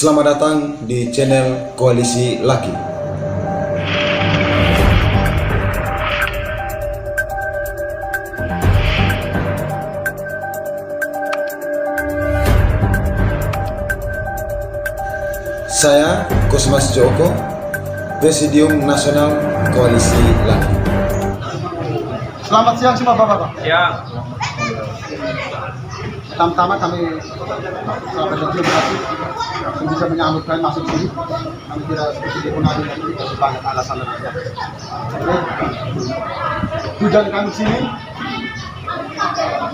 Selamat datang di channel Koalisi Laki. Saya Kosmas Joko, Presidium Nasional Koalisi Laki. Selamat siang semua bapak-bapak. Siang. Pertama-tama kami selamat terima kasih yang bisa menyambut kalian masuk sini. Kami tidak seperti di pengadilan ini kasih banyak alasan dan sebagainya. Tujuan kami sini,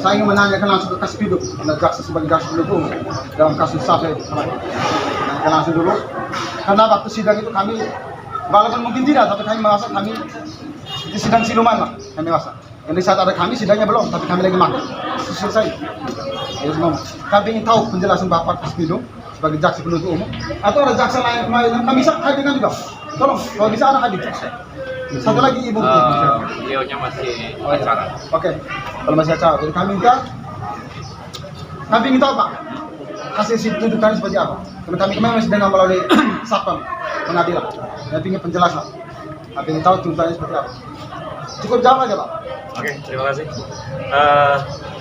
saya ingin menanyakan langsung ke Kasih Hidup, jaksa sebagai jaksa penuntut umum dalam kasus Safir. Menanyakan langsung dulu, karena waktu sidang itu kami, walaupun mungkin tidak, tapi kami merasa kami di sidang siluman lah, kami merasa. Yang di saat ada kami, sidangnya belum, tapi kami lagi makan. Selesai. Ya, kami ingin tahu penjelasan Bapak Kasih Hidup sebagai jaksa penuntut umum, atau ada jaksa lain yang kami bisa hadirkan juga. Tolong, kalau bisa ada hadir. Satu lagi Ibu. Beliaunya masih acara. Oke, kalau masih acara, jadi kami ingin tahu Pak, hasil tuntutan seperti apa. Karena kami kemarin masih dengan melalui Satpam pengadilan. Kami ingin penjelasan. Kami ingin tahu tuntutannya seperti apa. Cukup jawab aja Pak. Oke, terima kasih.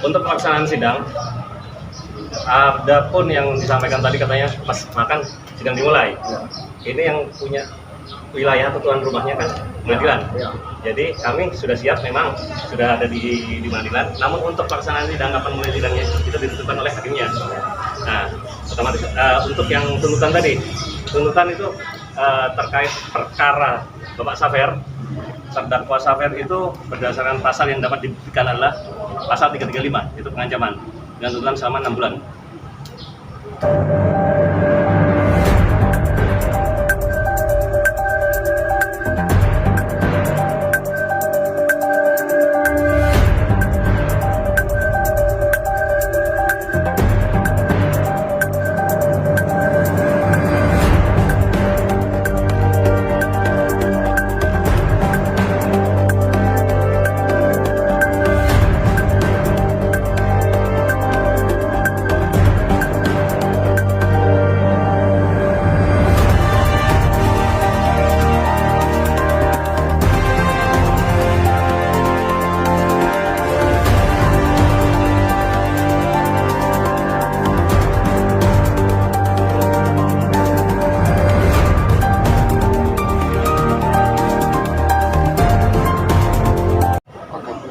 Untuk pelaksanaan sidang, ada pun yang disampaikan tadi katanya pas makan sidang dimulai. Ini yang punya wilayah atau tuan rumahnya kan pengadilan. Jadi kami sudah siap, memang sudah ada di pengadilan. Namun untuk pelaksanaan sidang, kapan mulai sidangnya itu ditentukan oleh hakimnya. Nah, otomatis untuk yang tuntutan tadi, tuntutan itu terkait perkara Bapak Safir, terdakwa Safir itu berdasarkan pasal yang dapat dibuktikan adalah pasal 335, itu pengancaman dengan tuntutan selama 6 bulan.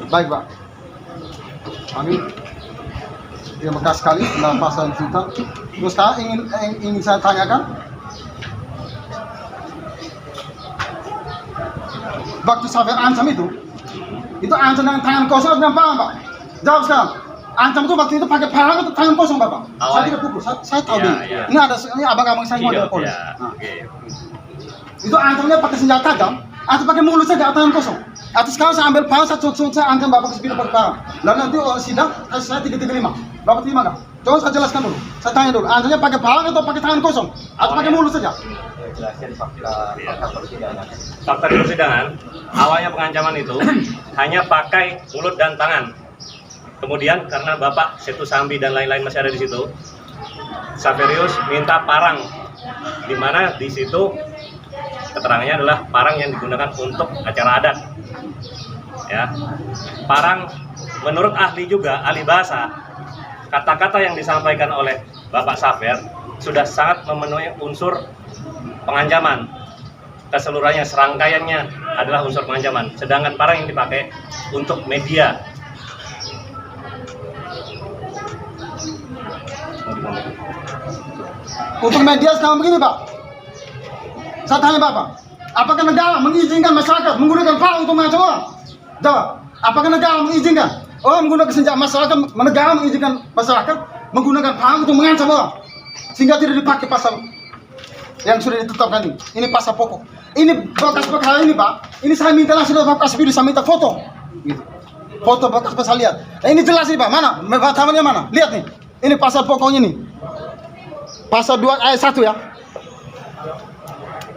Baik Pak, kami terima kasih sekali dalam pasal tuntutan. Terus sekarang ingin saya tanyakan, waktu Safir ancam itu ancam dengan tangan kosong atau dengan parang Pak? Jawab sekarang. Ancam itu waktu itu pakai parang atau tangan kosong Bapak? Saya tidak pukul, saya tahu dulu. Ini abang-abang saya mau dari polis. Itu ancamnya pakai senjata tajam atau pakai mulut saja atau tangan kosong? Atau sekarang saya ambil parang, saya ancam Bapak Kasih Hidup pakai parang. Lalu nanti sidang kasih saya 335. Bapak terima nggak? Coba saya jelaskan dulu. Saya tanya dulu, ancamnya pakai parang atau pakai tangan kosong? Atau pakai mulut saja? Jelasin fakta persidangan. Fakta di persidangan, awalnya pengancaman itu hanya pakai mulut dan tangan. Kemudian karena Bapak Setu Sambi dan lain-lain masih ada di situ, Saverius minta parang, di mana di situ keterangannya adalah parang yang digunakan untuk acara adat. Ya, parang menurut ahli juga, ahli bahasa, kata-kata yang disampaikan oleh Bapak Safir sudah sangat memenuhi unsur pengancaman. Keseluruhannya, serangkaiannya adalah unsur pengancaman. Sedangkan parang yang dipakai untuk media. Untuk media sekarang begini Pak, saya tanya Bapak, apakah negara mengizinkan masyarakat menggunakan parang untuk mengancam orang? Jawab, apakah negara mengizinkan orang menggunakan senjata, negara mengizinkan masyarakat menggunakan parang untuk mengancam orang sehingga tidak dipakai pasal yang sudah ditetapkan ini? Ini pasal pokok. Ini bekas perkara ini Pak, ini saya minta langsung dari Bapak Kasih Hidup, saya minta foto gitu. Foto bekas pasal, lihat. Nah, ini jelas nih Pak, mana? Batamannya mana? Lihat nih, ini pasal pokoknya nih, pasal 2 ayat 1 ya.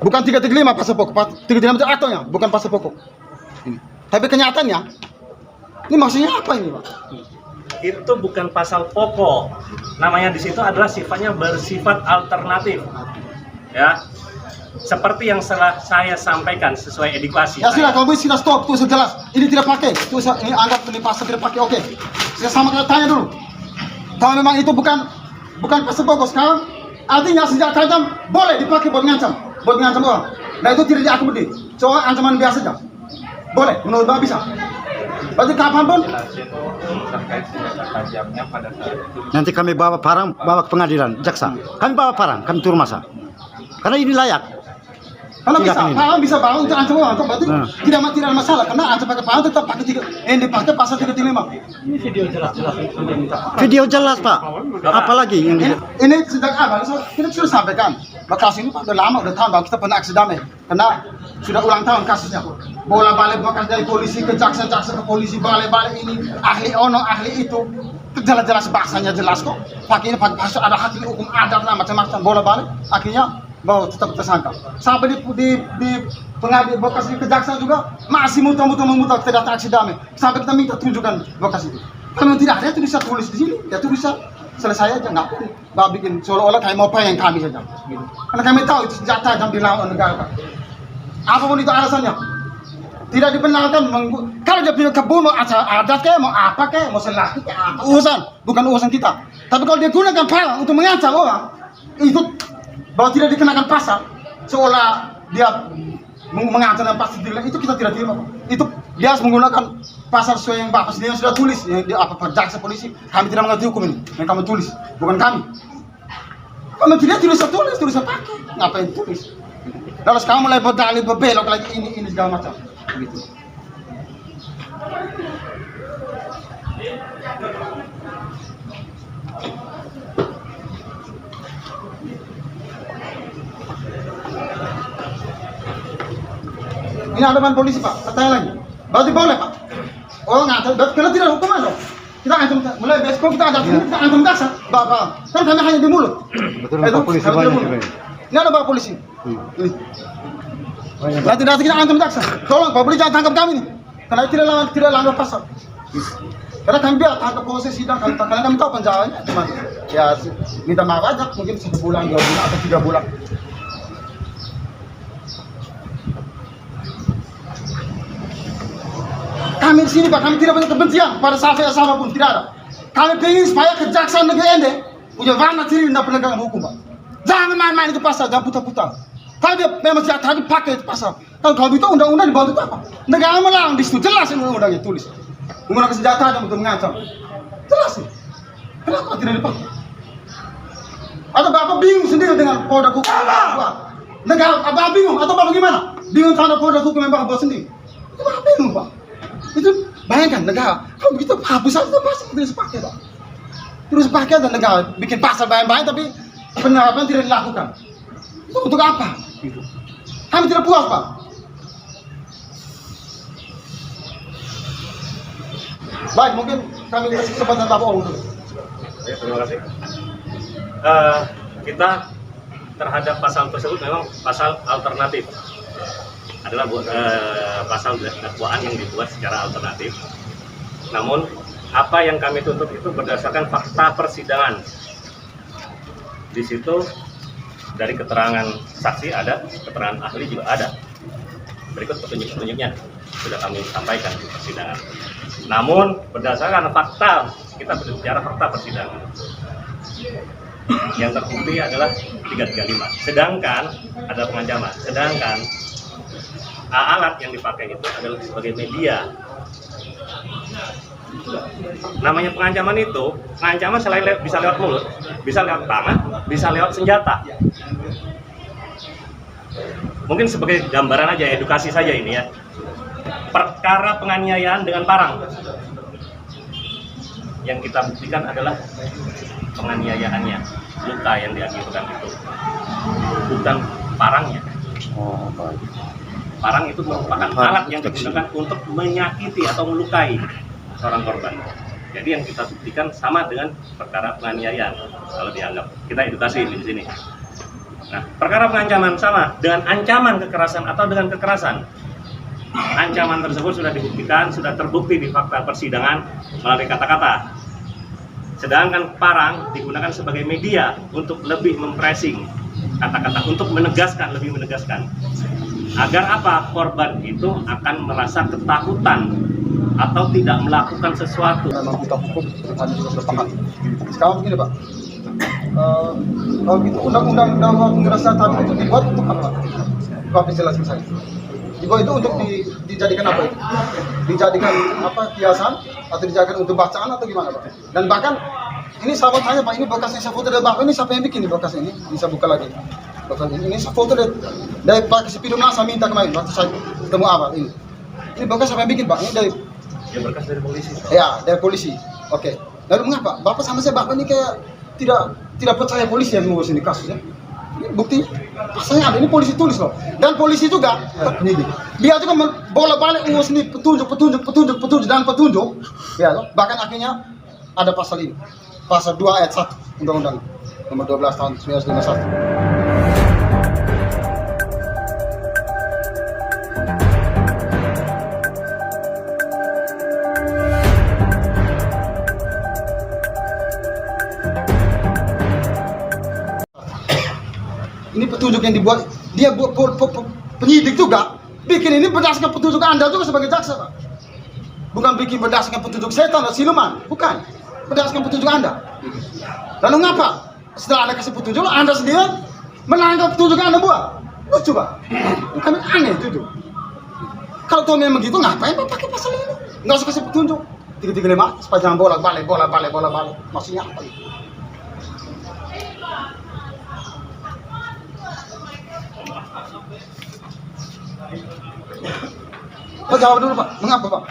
Bukan 335 pasal pokok, 335 itu aktonya, bukan pasal pokok ini. Tapi kenyataannya, ini maksudnya apa ini Pak? Itu bukan pasal pokok. Namanya di situ adalah sifatnya bersifat alternatif. Ya, seperti yang saya sampaikan sesuai edukasi. Ya sudah, kalau sudah stop, itu sudah jelas. Ini tidak pakai, itu ini anggap ini pasal tidak pakai. Oke, saya sama tanya dulu. Kalau memang itu bukan pasal pokok sekarang, artinya senjata tajam boleh dipakai buat ngancam orang. Nah itu tidak diakomodasi. Soal ancaman biasa saja. Boleh, menurut Bapak bisa. Berarti kapanpun Jelasnya itu terkait senjata tajamnya pada saat itu. Nanti kami bawa ke pengadilan, jaksa. Kami bawa parang, kami turun masa. Karena ini layak. kalau Tidak bisa, ini. parang bisa bawa untuk ancam orang. Berarti tidak ada masalah. Karena ancam pakai parang tetap pakai yang dipakai pasal 335. Video jelas Pak. Apalagi yang Ini sejak awal kita sudah sampaikan. Bekas ini Pak udah lama, udah tahun bahwa kita pernah aksi damai. Karena sudah ulang tahun kasusnya. Bola balik bekas dari polisi ke jaksa ke polisi, balik ini ahli ono ahli itu jelas bahasanya jelas kok. Pakai ini pakai pasal ada hak hukum adat lah macam-macam bola balik. Akhirnya bahwa tetap tersangka. Sampai di pengadilan bekas di kejaksaan juga masih muter kita datang aksi damai. Sampai kita minta tunjukkan bekas itu. Kalau tidak ada itu bisa tulis di sini, ya itu bisa selesai aja, nggak perlu bikin seolah-olah kayak mau yang kami saja. Gitu. Karena kami tahu itu senjata yang dilawan negara. Apapun itu alasannya, tidak dibenarkan. Kalau dia punya kebun mau adat kayak mau apa kayak mau selaki kayak apa bukan urusan kita. Tapi kalau dia gunakan parang untuk mengancam orang, itu bahwa tidak dikenakan pasal, seolah dia mengancam dan pasti tidak, itu kita tidak terima. Itu dia harus menggunakan pasal sesuai yang Bapak sendiri sudah tulis, yang di jaksa polisi. Kami tidak mengerti hukum ini, yang kamu tulis, bukan kami. Kalau tidak tulis pakai, ngapain tulis? Lalu sekarang mulai berdalih berbelok lagi ini segala macam. Gitu. Ini ada ban polisi Pak, saya tanya lagi. Berarti boleh Pak? Oh ngancam, karena tidak hukuman dong. Kita ancam, mulai besok kita ada kita ancam jaksa, Bapak. Kan kami hanya di mulut. betul Pak polisi banyak. Ini ada Pak polisi. Ini. Nanti kita ancam jaksa. Tolong Pak polisi jangan tangkap kami nih. Karena tidak langgar pasal. Karena kami biar tangkap proses sidang, karena kami tahu penjaranya cuma ya minta maaf aja, mungkin 1 bulan, 2 bulan atau 3 bulan. Kami di sini Pak, kami tidak punya kebencian pada siapa pun, tidak ada. Kami ingin supaya kejaksaan negeri ini punya warna ciri dan penegakan hukum Pak. Jangan main-main itu pasal, jangan putar-putar. Kalau dia memang sejak tadi pakai itu pasal, kalau itu undang-undang dibantu itu apa? Negara melarang di situ, jelas ini undang-undangnya tulis. Menggunakan senjata ada untuk mengancam. Jelas nih. Kenapa tidak dipakai? Atau Bapak bingung sendiri dengan produk hukum yang Bapak buat? Negara, Bapak bingung atau Bapak gimana? Bingung terhadap produk hukum yang Bapak buat sendiri? Itu Bapak bingung Pak. Itu bayangkan negara, kalau begitu hapus saja pasal tidak sepakai Pak. Terus pakai dan negara bikin pasal bayang-bayang tapi penerapan tidak dilakukan. Itu untuk apa? Gitu. Kami tidak puas Pak. Baik, mungkin kami kasih kesempatan Bapak Om dulu. Ya, terima kasih. Kita terhadap pasal tersebut memang pasal alternatif. Adalah pasal dakwaan yang dibuat secara alternatif. Namun apa yang kami tuntut itu berdasarkan fakta persidangan. Di situ dari keterangan saksi ada, keterangan ahli juga ada. Berikut petunjuk-petunjuknya sudah kami sampaikan di persidangan. Namun berdasarkan fakta, kita berbicara fakta persidangan. Yang terbukti adalah 335. Sedangkan ada pengancaman. Sedangkan alat yang dipakai itu adalah sebagai media. Namanya pengancaman itu, pengancaman selain bisa lewat mulut, bisa lewat tangan, bisa lewat senjata. Mungkin sebagai gambaran aja, edukasi saja ini ya. Perkara penganiayaan dengan parang. Yang kita buktikan adalah penganiayaannya, luka yang diakibatkan itu, bukan parangnya. Parang itu merupakan alat yang digunakan untuk menyakiti atau melukai seorang korban. Jadi yang kita buktikan sama dengan perkara penganiayaan. Kalau dianggap kita edukasi di sini. Nah, perkara pengancaman sama dengan ancaman kekerasan atau dengan kekerasan. Ancaman tersebut sudah dibuktikan, sudah terbukti di fakta persidangan melalui kata-kata. Sedangkan parang digunakan sebagai media untuk lebih mempressing kata-kata untuk menegaskan, lebih menegaskan, agar apa, korban itu akan merasa ketakutan atau tidak melakukan sesuatu. Memang kita hukum, kami juga sudah paham. Sekarang begini Pak, kalau gitu undang-undang pengeras tadi itu dibuat untuk apa? Bapak jelasin saya. Dibuat itu untuk dijadikan apa itu? Dijadikan apa, kiasan atau dijadikan untuk bacaan atau gimana Pak? Dan bahkan ini sahabat tanya Pak, ini bekasnya saya foto dari Bapak, ini siapa yang bikin nih bekasnya ini? Bisa buka lagi. Bekas ini saya foto dari Pak Kasipidum saya minta kemarin waktu saya ketemu Abang ini. Ini bekas siapa yang bikin Pak? Ini dari Ya, berkas dari polisi. ya, dari polisi. Oke. Lalu mengapa? Bapak sama saya Bapak ini kayak tidak percaya polisi yang mengurus ini kasusnya. Ini bukti pasalnya ada, ini polisi tulis loh. Dan polisi juga penyidik. Dia juga bolak-balik ngurus ini petunjuk ya loh. Bahkan akhirnya ada pasal ini. Pasal 2 ayat 1 Undang-Undang nomor 12 tahun 1951. Ini petunjuk yang dibuat, dia buat penyidik juga bikin ini berdasarkan petunjuk Anda juga sebagai jaksa Pak. Bukan bikin berdasarkan petunjuk setan atau siluman, bukan, berdasarkan petunjuk Anda. Lalu ngapa setelah Anda kasih petunjuk Anda sendiri melanggar petunjuk Anda buat? Lucu Pak, kami aneh itu. Kalau tuh memang begitu ngapain Pak pakai pasal ini? Nggak usah kasih petunjuk 335 supaya jangan bolak-balik maksudnya apa itu? Jawab dulu Pak, mengapa Pak?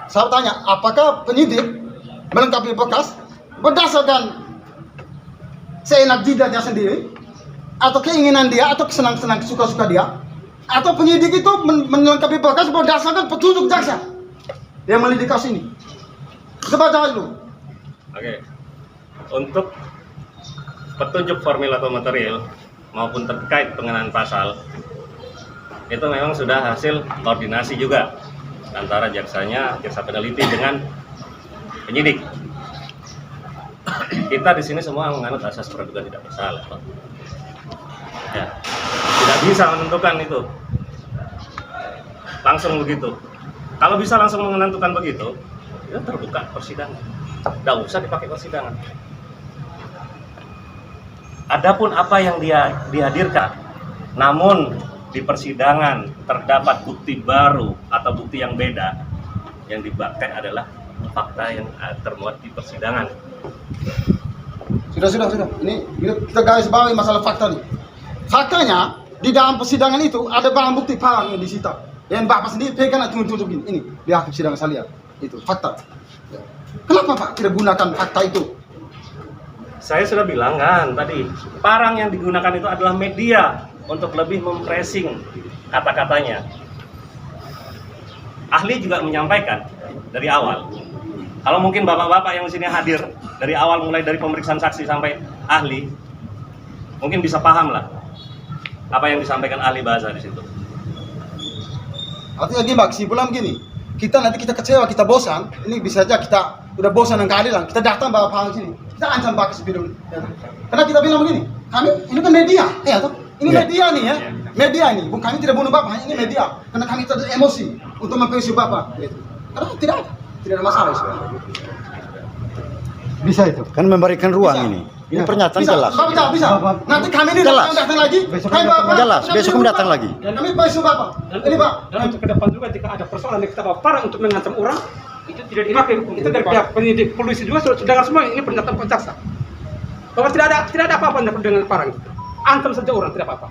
Saya tanya, apakah penyidik melengkapi berkas berdasarkan seenak jidatnya sendiri, atau keinginan dia, atau kesenang-senang suka-suka dia, atau penyidik itu melengkapi berkas berdasarkan petunjuk jaksa yang melidik kasus ini? Coba jawab dulu. Oke. Untuk petunjuk formil atau material maupun terkait pengenaan pasal itu memang sudah hasil koordinasi juga antara jaksanya, jaksa peneliti dengan penyidik. Kita di sini semua menganut asas praduga tidak bersalah, Pak. Ya, tidak bisa menentukan itu langsung begitu. Kalau bisa langsung menentukan begitu, ya terbuka persidangan. Tidak usah dipakai persidangan. Adapun apa yang dia dihadirkan, namun di persidangan terdapat bukti baru atau bukti yang beda, yang dipakai adalah fakta yang termuat di persidangan. Sudah. Ini kita garis bawahi masalah fakta nih. Faktanya di dalam persidangan itu ada barang bukti parang yang disita. Yang Bapak sendiri pegang dan tunjuk ini di hakim sidang saya lihat. Itu fakta. Kenapa Pak tidak gunakan fakta itu? Saya sudah bilang kan tadi, parang yang digunakan itu adalah media untuk lebih mempressing kata-katanya. Ahli juga menyampaikan dari awal. Kalau mungkin bapak-bapak yang di sini hadir dari awal, mulai dari pemeriksaan saksi sampai ahli, mungkin bisa paham lah apa yang disampaikan ahli bahasa di situ. Artinya gini Pak, kesimpulan begini, kita kecewa, kita bosan, ini bisa saja kita udah bosan dengan keadilan, kita datang bawa paham sini, kita ancam Pak Kasipidum, ya. Karena kita bilang begini, kami ini kan media, ya toh? Ini media nih ya, media ini, bukan kami tidak bunuh Bapak, ini media, karena kami tidak emosi untuk memperisi Bapak, gitu. Karena tidak ada masalah itu. Bisa itu. Kan memberikan ruang Bisa. ini. Ini pernyataan jelas. Bapak bisa. Nanti kami ini Jelas. datang lagi. Kami Bapak. Jelas. Besok kami datang lagi. Kami perisi Bapak. Ini Pak. Dan untuk ke depan juga jika ada persoalan yang kita bawa parang untuk mengancam orang, itu tidak dipakai hukum. Itu dari pihak penyidik polisi juga sudah dengar semua, ini pernyataan Pak Jaksa. Bahwa tidak ada apa-apa dengan parang. Ancam saja orang, tidak apa-apa.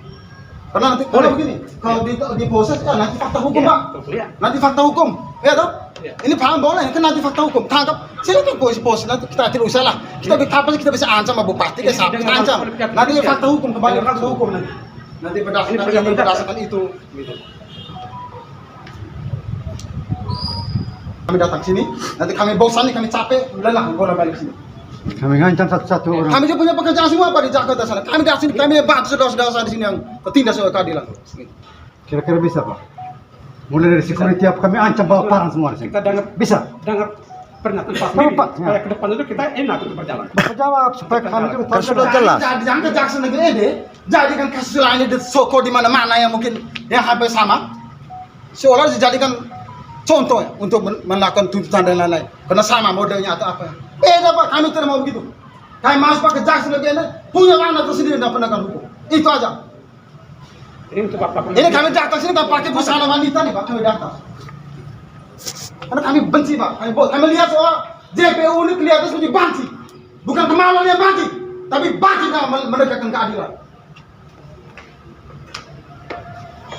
Karena nanti kalau begini, kalau di proses ya nanti fakta hukum Iya, Pak. iya. Nanti fakta hukum, ya toh? Iya. Ini paham boleh, kan nanti fakta hukum. Tangkap, silakan polisi nanti kita tidak usah lah. Kita kapan kita bisa ancam Pak Bupati, Ini kita dengan ancam. pihak Nanti kepolisian. fakta hukum kembali Dengan fakta hukum nanti. Nanti berdasarkan Ini ini, berdasarkan itu. Gitu. Kami datang sini, nanti kami bosan nih, kami capek, lelah, bola balik sini. Kami ngancam satu-satu orang. Kami juga punya pekerjaan semua Pak di Jakarta sana. Kami di sini, kami bantu saudara-saudara saya di sini yang tertindas oleh keadilan. Kira-kira bisa Pak? Mulai dari security apa kami ancam bawa parang semua di sini. Kita dengar Bisa. pernyataan Pak Kenapa, sendiri Pak? supaya ke depan itu kita enak untuk berjalan. Bapak jawab supaya kami itu kan sudah Jadi, jelas. Jangan kejaksaan negeri ini, jadikan kasus lain di Soko di mana-mana yang mungkin yang hampir sama, seolah dijadikan contoh ya, untuk melakukan tuntutan dan lain-lain. Karena sama modelnya atau apa? Beda Pak, kami tidak mau begitu. Kami masuk Pak kejaksaan negeri ini punya mana tersendiri dan penegakan hukum. Itu aja. Ini untuk Bapak. Ini kami datang sini nggak pakai busana wanita nih Pak, kami datang. Karena kami benci Pak, kami lihat soal JPU ini kelihatan seperti banci. Bukan kemaluan yang banci, tapi banci dalam menegakkan keadilan.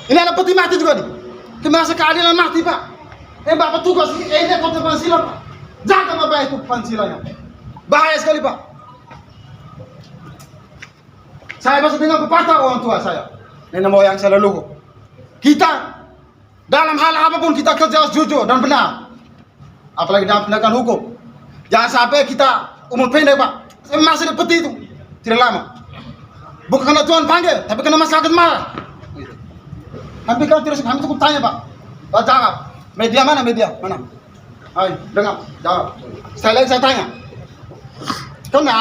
Ini ada peti mati juga nih. Kemasa keadilan mati Pak. Bapak tugas ini kota Pancasila Pak. Jaga Bapak itu Pancasilanya. Bahaya sekali Pak. Saya masih dengar pepatah orang tua saya. Nenek moyang saya leluhur. Kita dalam hal apapun kita kerja harus jujur dan benar. Apalagi dalam penegakan hukum. Jangan sampai kita umur pendek Pak. Saya masih di peti itu. Tidak lama. Bukan karena Tuhan panggil, tapi karena masyarakat marah. Kami cukup tanya Pak. Pak jawab. Media mana media? Mana? Ayo, dengar. Jawab. Sekali lagi saya tanya. Karena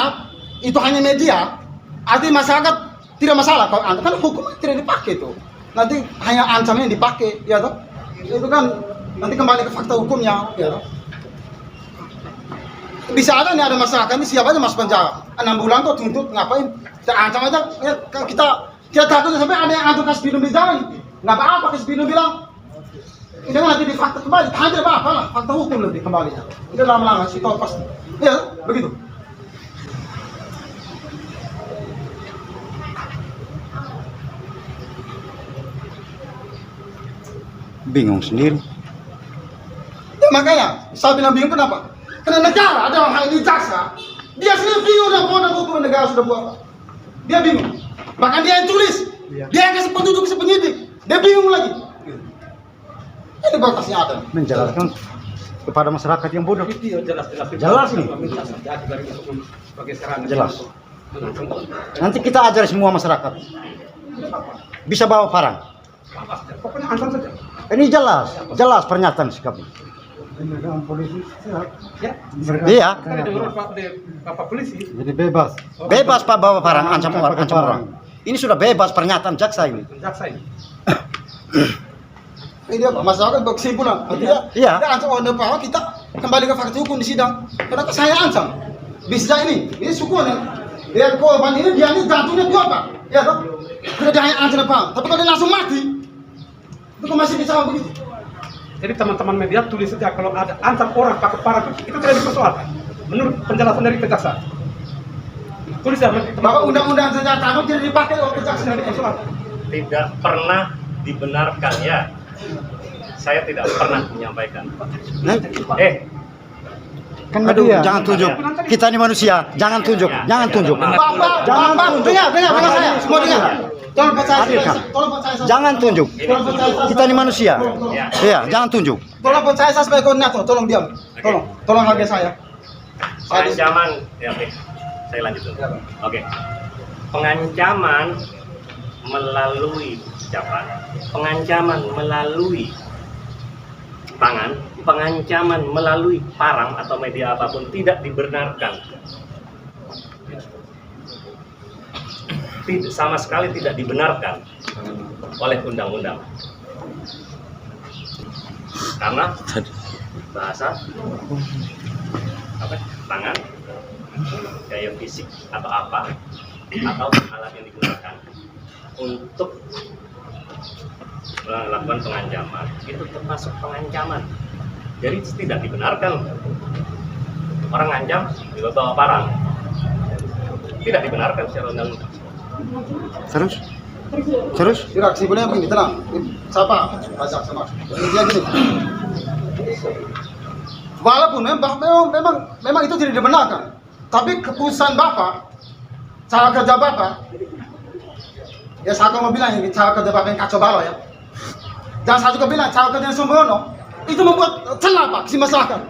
itu hanya media. Artinya masyarakat tidak masalah kalau kan hukum tidak dipakai itu. Nanti hanya ancaman yang dipakai, ya toh? Itu kan nanti kembali ke fakta hukumnya, ya toh? Bisa ada nih ada masyarakat ini siapa aja masuk penjara 6 bulan kok tuntut ngapain? Kita ancam aja ya, kita takut sampai ada yang antuk kasih minum di jalan. Nggak apa-apa kasih minum bilang. Ini nanti di fakta kembali, hanya apa lah fakta hukum lebih kembali. Ini lama-lama sih tahu pasti. Ya begitu. Bingung sendiri. Ya, makanya saya bilang bingung kenapa? Karena negara ada hal ini jaksa, dia sendiri bingung dan produk hukum negara sudah buat. Dia bingung. Bahkan dia yang tulis, dia yang kasih petunjuk ke penyidik, dia bingung lagi. Ini batasnya ada. Menjelaskan kepada masyarakat yang bodoh. Itu jelas Jelas ini. Sebagai sarana. Jelas. Nanti kita ajar semua masyarakat. Bisa bawa parang. Pokoknya ancam saja. Ini jelas pernyataan sikapnya. Ya. Iya. Tadi dengar Bapak polisi. Jadi bebas Pak bawa parang ancam orang. Ini sudah bebas pernyataan jaksa ini. Jaksa ini. Ini dia masyarakat berkesimpulan. Artinya, Iya. dia ancam orang depan kita kembali ke fakta hukum di sidang. Kenapa saya ancam? Bisa ini sukuan ya. Dia korban ini dia ini jantungnya kuat Pak. Ya toh? Tidak dia hanya ancam depan. Tapi kalau dia langsung mati, itu kok masih bisa begitu. Jadi teman-teman media tulis saja kalau ada ancam orang pakai parang itu tidak dipersoalkan. Menurut penjelasan dari kejaksaan. Tulis ya. Bahwa undang-undang senjata api tidak dipakai oleh kejaksaan dari persoalan. Tidak pernah dibenarkan ya. Saya tidak pernah menyampaikan. Kan media. Jangan tunjuk. Kita ini manusia. Jangan tunjuk. Jangan tunjuk. Bapak, dengar saya. Semua dengar. Tolong percaya saya. Jangan tunjuk. Tolong percaya saya. Kita ini manusia. Iya, jangan tunjuk. Tolong percaya saya sebagai koordinator. Tolong diam. Tolong hargai saya. Pengancaman, ya oke. Saya lanjut dulu. Oke. Pengancaman melalui ucapan, pengancaman melalui tangan, pengancaman melalui parang atau media apapun tidak dibenarkan. Sama sekali tidak dibenarkan oleh undang-undang. Karena bahasa tangan, gaya fisik atau apa atau alat yang digunakan untuk melakukan pengancaman itu termasuk pengancaman. Jadi tidak dibenarkan orang ngancam juga bawa parang. Tidak dibenarkan secara undang-undang. Terus? Tidak, simpulnya begini, tenang. Siapa? Ajak sama. Dia gini. Walaupun memang itu tidak dibenarkan, tapi keputusan Bapak, cara kerja Bapak, ya saya mau bilang ini cara kerja Bapak yang kacau balau ya. Dan saya juga bilang cara kerja yang sembrono itu membuat celah Pak si masyarakat.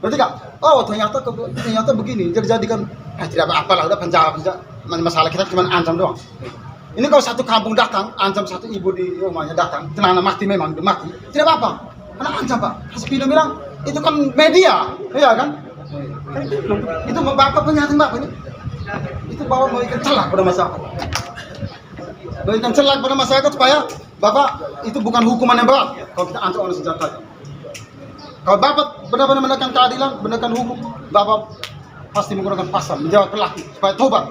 Berarti kan? Oh ternyata begini. Jadikan tidak apa-apa lah udah penjara. Masalah kita cuma ancam doang. Ini kalau satu kampung datang, ancam satu ibu di rumahnya datang, celana mati memang mati, tidak apa-apa. Karena ancam Pak. Kasih film bilang itu kan media, iya kan? Itu bapak penyataan bapak ini, itu bawa mau ikan celak pada masyarakat. Mau ikan celak pada masyarakat supaya bapak itu bukan hukuman yang berat kalau kita ancam orang senjata. Kalau bapak benar-benar menekan keadilan, menekan hukum, bapak pasti menggunakan pasal menjawab pelaku supaya tobat.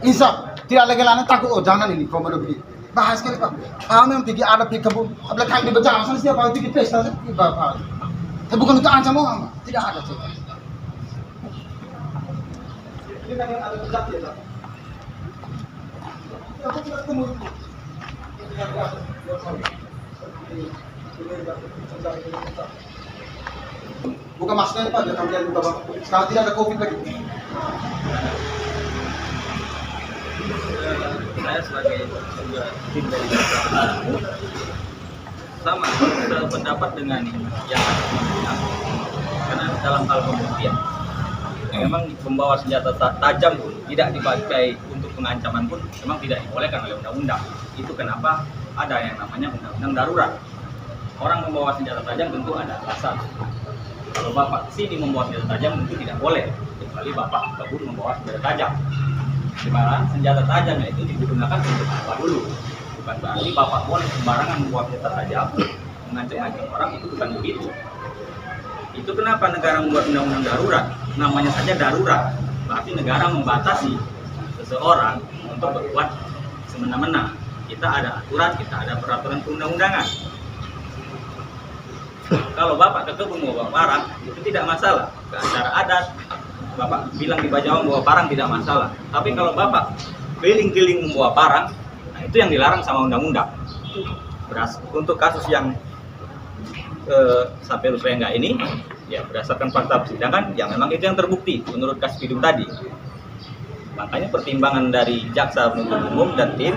Insaf, tidak lagi lain takut. Oh jangan ini kau mau begini. Bahas sekali pak. Kami yang pergi ada pergi kebun, apalagi kami di berjalan sana setiap hari pergi pesta, bapak. Tapi bukan untuk ancam orang, tidak ada tuh. Ini kan yang ada terjadi ya, Pak. Kita ketemu. Bukan maksudnya Pak, kami lihat juga Pak. Sekarang tidak ada COVID lagi. Saya sebagai juga tim dari sama pendapat dengan yang karena dalam hal pembuktian memang membawa senjata tajam pun tidak dipakai untuk pengancaman pun memang tidak dibolehkan oleh undang-undang. Itu kenapa ada yang namanya undang-undang darurat. Orang membawa senjata tajam tentu ada alasan. Kalau bapak sini membawa senjata tajam tentu tidak boleh, kecuali bapak kebun membawa senjata tajam. Dimana senjata tajamnya itu digunakan untuk apa dulu? Bukan berarti bapak boleh sembarangan membawa senjata tajam mengancam-ancam orang, itu bukan begitu. Itu kenapa negara membuat undang-undang darurat? Namanya saja darurat, berarti negara membatasi seseorang untuk berbuat semena-mena. Kita ada aturan, kita ada peraturan perundang-undangan. Kalau bapak ke kebun membawa parang, itu tidak masalah. Ke acara adat, bapak bilang di Bajawang membawa parang tidak masalah. Tapi kalau bapak keliling-keliling membawa parang, nah itu yang dilarang sama undang-undang. Untuk kasus yang Saferus Rengga ini, ya berdasarkan fakta persidangan, yang memang itu yang terbukti menurut Kaspidum tadi. Makanya pertimbangan dari jaksa penuntut umum dan tim,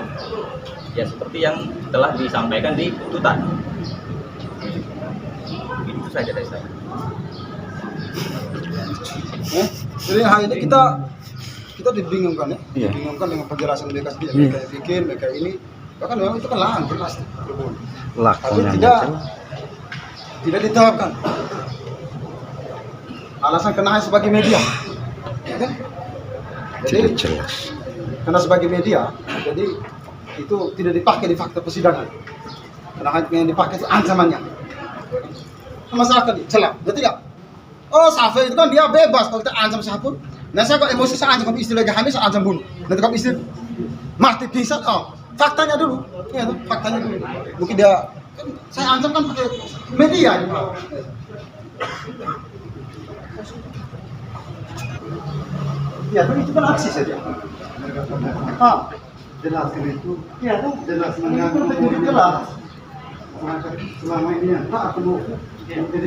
ya seperti yang telah disampaikan di tuntutan. Itu saja dari saya. Jadi hari ini kita dibingungkan ya, dibingungkan dengan penjelasan mereka sendiri, mereka pikir mereka ini, bahkan memang itu kan lahan jelas, tapi tidak diterapkan. Alasan kena sebagai media, ya kan? Jadi karena sebagai media, jadi itu tidak dipakai di fakta persidangan. Karena yang dipakai itu ancamannya. Masyarakat celah, betul tidak? Oh, Safer itu kan dia bebas kalau kita ancam siapapun. Nah, saya kalau emosi saya ancam, kalau istri lagi hamil saya ancam bunuh. Nanti kalau istri mati pingsan, oh, faktanya dulu, ya tuh, faktanya dulu. Mungkin dia, kan, saya ancam kan pakai media. Ya, tapi itu kan aksi saja. Jelaskan itu. Ya, tuh jelas mengaku jelas. Selama ini ya, tak aku jadi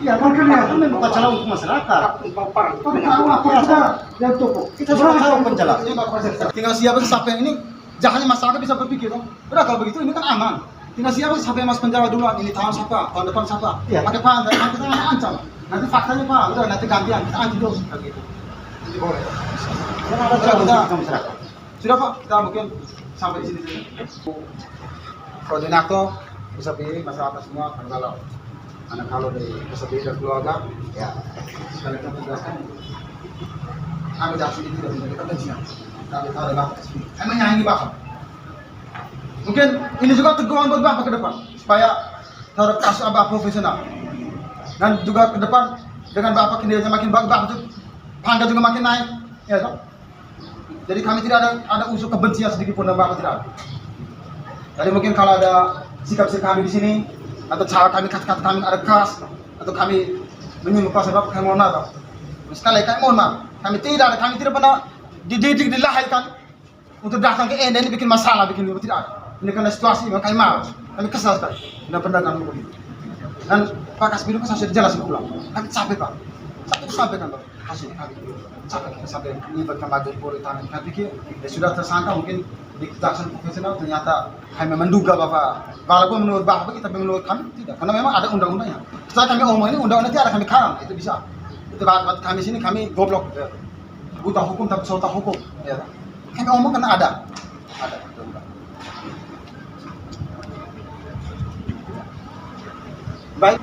iya, kan kelihatan membuka cara untuk masyarakat. Tahu apa saja yang toko. Kita sudah tahu penjelas. Tinggal siapa sampai ini, jangan masyarakat bisa berpikir. Udah kalau begitu ini kan aman. Tinggal siapa sampai masuk penjara duluan. Ini tahun siapa, tahun depan siapa. Pakai pantai, nanti kita ancam. Nanti faktanya pak, udah nanti gantian kita anti dulu. Gitu. Jadi boleh. Sudah pak, kita mungkin sampai di sini saja. Koordinator bisa pilih masyarakat semua kalau anak dari peserta dan keluarga, ya sekali kita jelaskan ada jaksi itu tidak menjadi kebencian. Kami tahu ada bapak, emangnya ini bapak. Mungkin ini juga teguran buat bapak ke depan supaya terhadap kasus abah profesional dan juga ke depan dengan bapak kinerja makin bagus, bapak pangkat juga makin naik, ya toh. Jadi kami tidak ada unsur kebencian sedikit pun dan bapak tidak ada. Jadi mungkin kalau ada sikap-sikap kami di sini atau cara kami kata-kata kami ada keras atau kami menyinggung pasal bapak, kami mohon maaf. Sekali kami mohon maaf. Kami tidak pernah dididik dilahirkan untuk datang ke Enda ini bikin masalah, bikin itu tidak ada. Ini karena situasi, kami malas, kami kesal sekali. Tidak pernah kami begitu. Dan Pak Kaspidum kan sudah jelasin ulang. Kami capek pak, sampai kan pak. Hasil kami capek kita sampai melibatkan bagi polri tangan. Kami pikir ya sudah tersangka mungkin di kejaksaan profesional, ternyata kami menduga bapak. Walaupun menurut bapak kita, menurut kami tidak. Karena memang ada undang-undangnya. Setelah kami omong ini undang-undang tidak ada kami karang, itu bisa. Itu bapak kami sini kami goblok, ya. Buta hukum tapi sota hukum. Ya. Kami omong karena ada. Baik.